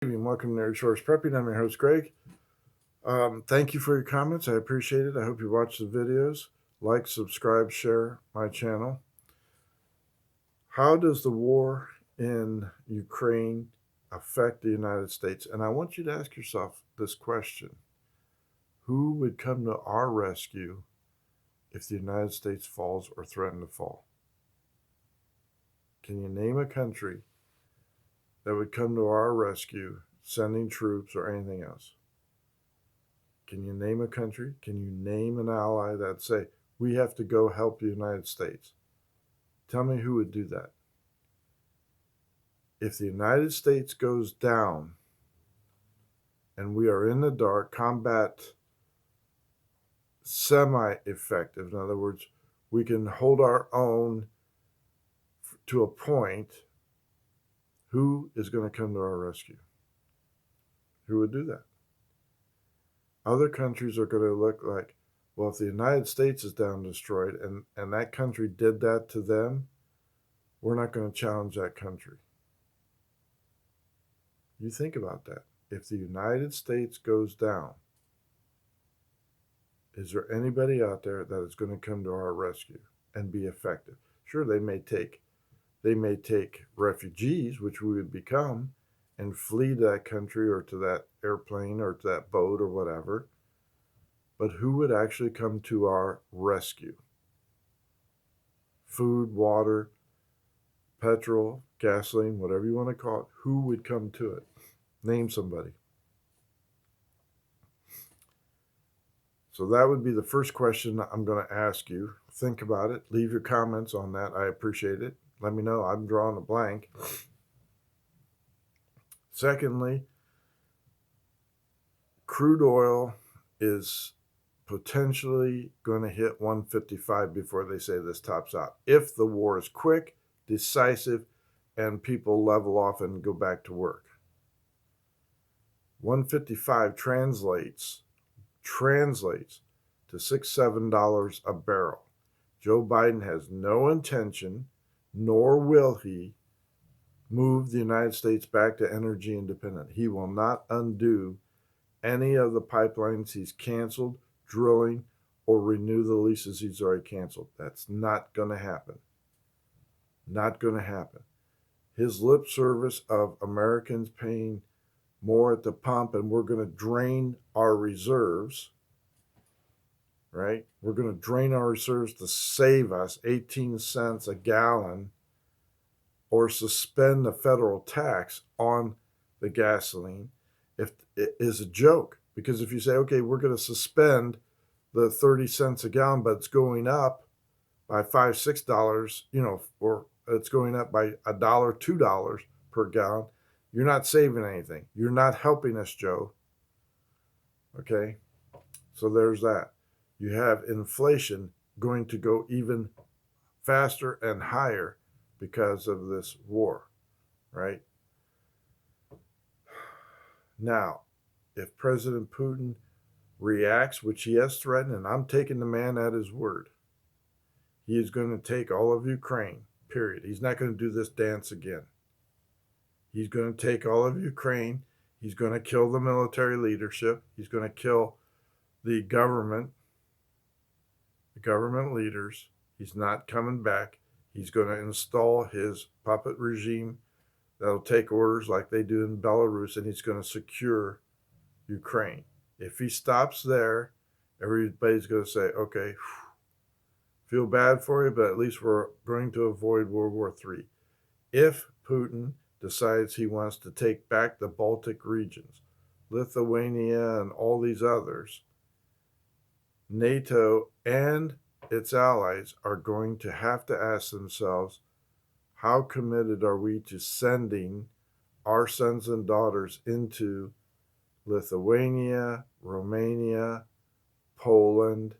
Welcome to Resource Prepping. I'm your host, Greg. Thank you for your comments. I appreciate it. I hope you watch the videos. Like, subscribe, share my channel. How does the war in Ukraine affect the United States? And I want you to ask yourself this question. Who would come to our rescue if the United States falls or threaten to fall? Can you name a country that would come to our rescue, sending troops or anything else? Can you name a country? Can you name an ally that say, we have to go help the United States? Tell me who would do that. If the United States goes down and we are in the dark, combat semi-effective, in other words, we can hold our own to a point, who is going to come to our rescue? Who would do that? Other countries are going to look like, well, if the United States is down destroyed and that country did that to them, we're not going to challenge that country. You think about that. If the United States goes down, is there anybody out there that is going to come to our rescue and be effective? Sure, they may take refugees, which we would become, and flee to that country or to that airplane or to that boat or whatever. But who would actually come to our rescue? Food, water, petrol, gasoline, whatever you want to call it. Who would come to it? Name somebody. So that would be the first question I'm going to ask you. Think about it. Leave your comments on that. I appreciate it. Let me know. I'm drawing a blank. Secondly, crude oil is potentially going to hit 155 before they say this tops out. If the war is quick, decisive, and people level off and go back to work. 155 translates to $6-7 a barrel. Joe Biden has no intention, nor will he, move the United States back to energy independent. He will not undo any of the pipelines he's canceled, drilling, or renew the leases he's already canceled. That's not going to happen. Not going to happen. His lip service of Americans paying more at the pump and we're going to drain our reserves, right? We're going to drain our reserves to save us 18 cents a gallon or suspend the federal tax on the gasoline, if it is a joke. Because if you say, okay, we're going to suspend the 30 cents a gallon, but it's going up by $5-6, or it's going up by $1, $2 per gallon, you're not saving anything. You're not helping us, Joe. Okay? So there's that. You have inflation going to go even faster and higher because of this war, right? Now, if President Putin reacts, which he has threatened, and I'm taking the man at his word, he is going to take all of Ukraine, period. He's not going to do this dance again. He's going to take all of Ukraine. He's going to kill the military leadership. He's going to kill the government leaders. He's not coming back. He's going to install his puppet regime that'll take orders like they do in Belarus, and he's going to secure Ukraine. If he stops there, everybody's going to say, okay, feel bad for you, but at least we're going to avoid World War III. If Putin decides he wants to take back the Baltic regions, Lithuania, and all these others, NATO and its allies are going to have to ask themselves, how committed are we to sending our sons and daughters into Lithuania, Romania, Poland,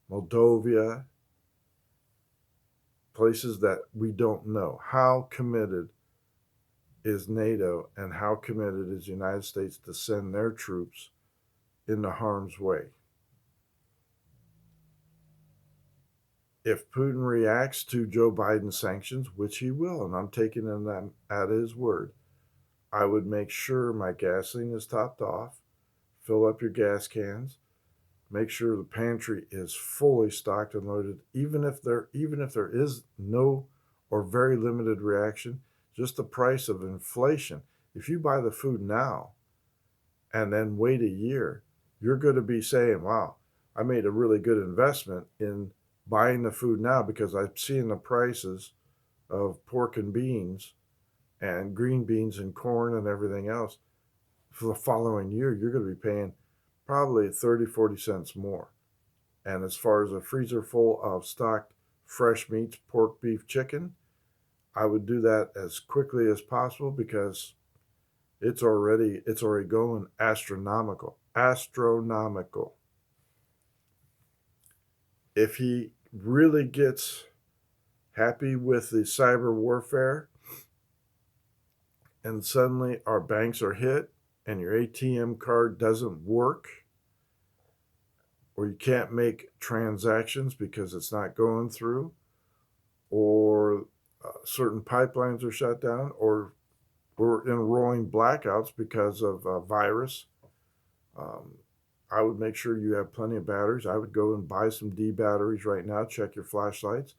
Moldova, places that we don't know? How committed is NATO and how committed is the United States to send their troops into harm's way? If Putin reacts to Joe Biden's sanctions, which he will, and I'm taking him at his word, I would make sure my gasoline is topped off, fill up your gas cans, make sure the pantry is fully stocked and loaded, even if there is no or very limited reaction, just the price of inflation. If you buy the food now and then wait a year, you're going to be saying, wow, I made a really good investment in buying the food now because I'm seeing the prices of pork and beans and green beans and corn and everything else. For the following year, you're going to be paying probably 30, 40 cents more. And as far as a freezer full of stocked fresh meats, pork, beef, chicken, I would do that as quickly as possible because it's already going astronomical. Astronomical. If he really gets happy with the cyber warfare and suddenly our banks are hit and your ATM card doesn't work, or you can't make transactions because it's not going through, or certain pipelines are shut down, or we're in rolling blackouts because of a virus, I would make sure you have plenty of batteries. I would go and buy some D batteries right now. Check your flashlights.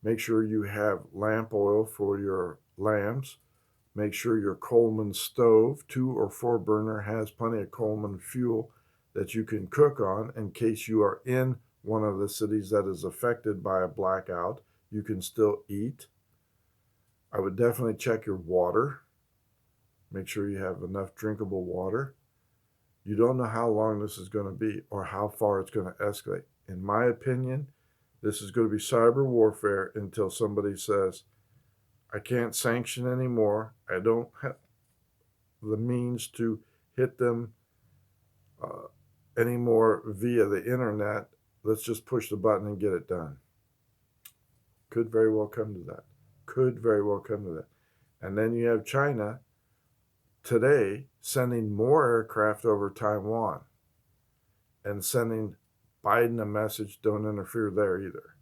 Make sure you have lamp oil for your lamps. Make sure your Coleman stove, 2 or 4 burner, has plenty of Coleman fuel that you can cook on in case you are in one of the cities that is affected by a blackout. You can still eat. I would definitely check your water. Make sure you have enough drinkable water. You don't know how long this is going to be or how far it's going to escalate. In my opinion, this is going to be cyber warfare until somebody says, I can't sanction anymore. I don't have the means to hit them anymore via the internet. Let's just push the button and get it done. Could very well come to that. Could very well come to that. And then you have China today sending more aircraft over Taiwan and sending Biden a message, don't interfere there either.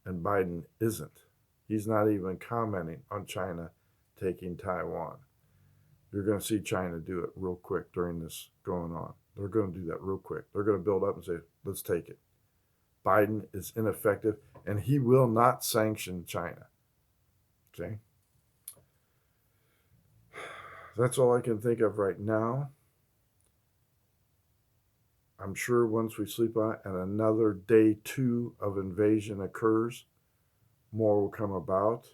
And Biden isn't. He's not even commenting on China taking Taiwan. You're going to see China do it real quick during this going on. They're going to do that real quick. They're going to build up and say, let's take it. Biden is ineffective, and he will not sanction China. Okay? That's all I can think of right now. I'm sure once we sleep on it and another day 2 of invasion occurs, more will come about.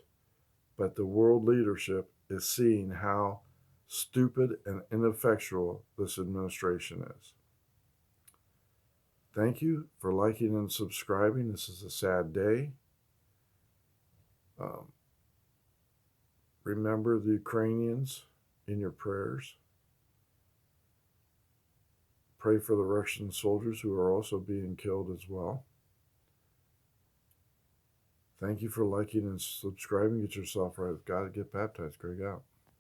But the world leadership is seeing how stupid and ineffectual this administration is. Thank you for liking and subscribing. This is a sad day. Remember the Ukrainians in your prayers. Pray for the Russian soldiers who are also being killed as well. Thank you for liking and subscribing. Get yourself right with God. Get baptized. Greg out.